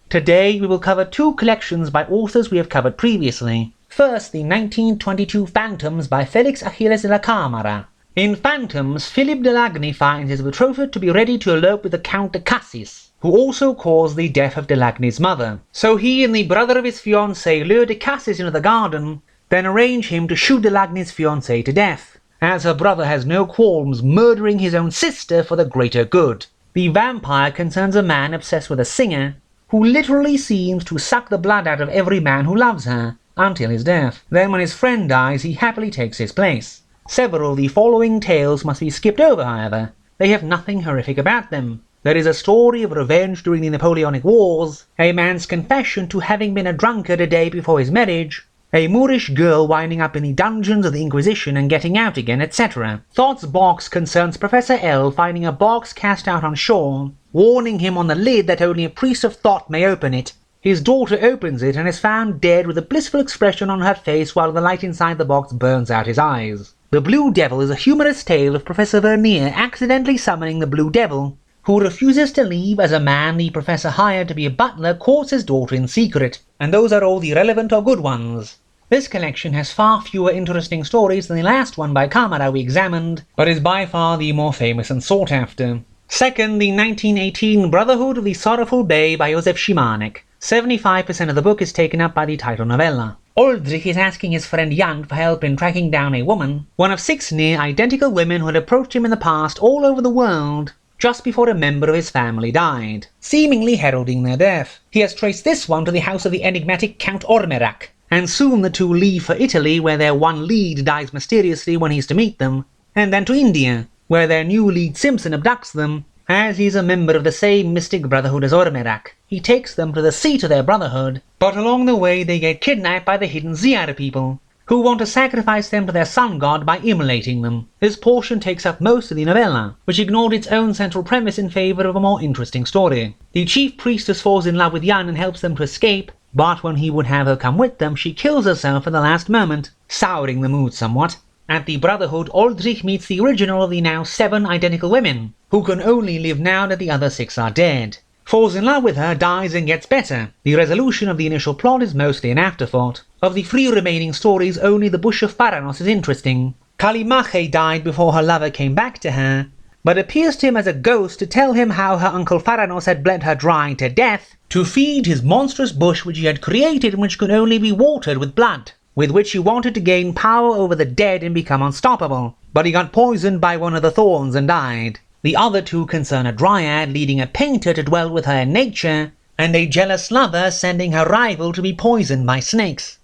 Today we will cover two collections by authors we have covered previously. First, the 1922 Phantoms by Felix Achilles de la Cámara. In Phantoms, Philip de Lagny finds his betrothed to be ready to elope with the Count de Cassis, who also caused the death of de Lagny's mother. So he and the brother of his fiancée lure de Cassis into the garden, then arrange him to shoot de Lagny's fiancée to death, as her brother has no qualms murdering his own sister for the greater good. The vampire concerns a man obsessed with a singer, who literally seems to suck the blood out of every man who loves her, until his death. Then when his friend dies, he happily takes his place. Several of the following tales must be skipped over, however. They have nothing horrific about them. There is a story of revenge during the Napoleonic Wars, a man's confession to having been a drunkard a day before his marriage, a Moorish girl winding up in the dungeons of the Inquisition and getting out again, etc. Thought's box concerns Professor L finding a box cast out on shore, warning him on the lid that only a priest of thought may open it. His daughter opens it and is found dead with a blissful expression on her face while the light inside the box burns out his eyes. The Blue Devil is a humorous tale of Professor Vernier accidentally summoning the Blue Devil, who refuses to leave as a man the professor hired to be a butler courts his daughter in secret, and those are all the relevant or good ones. This collection has far fewer interesting stories than the last one by Cámara we examined, but is by far the more famous and sought after. Second, the 1918 Brotherhood of the Sorrowful Bay by Josef Šimánek. 75% of the book is taken up by the title novella. Oldrich is asking his friend Jan for help in tracking down a woman, one of 6 near-identical women who had approached him in the past all over the world, just before a member of his family died, seemingly heralding their death. He has traced this one to the house of the enigmatic Count Ormerac, and soon the two leave for Italy, where their one lead dies mysteriously when he's to meet them, and then to India, where their new lead Simpson abducts them, as he's a member of the same mystic brotherhood as Ormerac. He takes them to the seat of their brotherhood, but along the way they get kidnapped by the hidden Ziar people, who want to sacrifice them to their sun god by immolating them. This portion takes up most of the novella, which ignored its own central premise in favour of a more interesting story. The chief priestess falls in love with Jan and helps them to escape, but when he would have her come with them, she kills herself at the last moment, souring the mood somewhat. At the Brotherhood, Oldrich meets the original of the now 7 identical women, who can only live now that the other 6 are dead. Falls in love with her, dies and gets better. The resolution of the initial plot is mostly an afterthought. Of the 3 remaining stories, only the Bush of Paranos is interesting. Kalimache died before her lover came back to her, but appears to him as a ghost to tell him how her uncle Pharanos had bled her dry to death to feed his monstrous bush which he had created and which could only be watered with blood, with which he wanted to gain power over the dead and become unstoppable, but he got poisoned by one of the thorns and died. The other 2 concern a dryad leading a painter to dwell with her in nature, and a jealous lover sending her rival to be poisoned by snakes.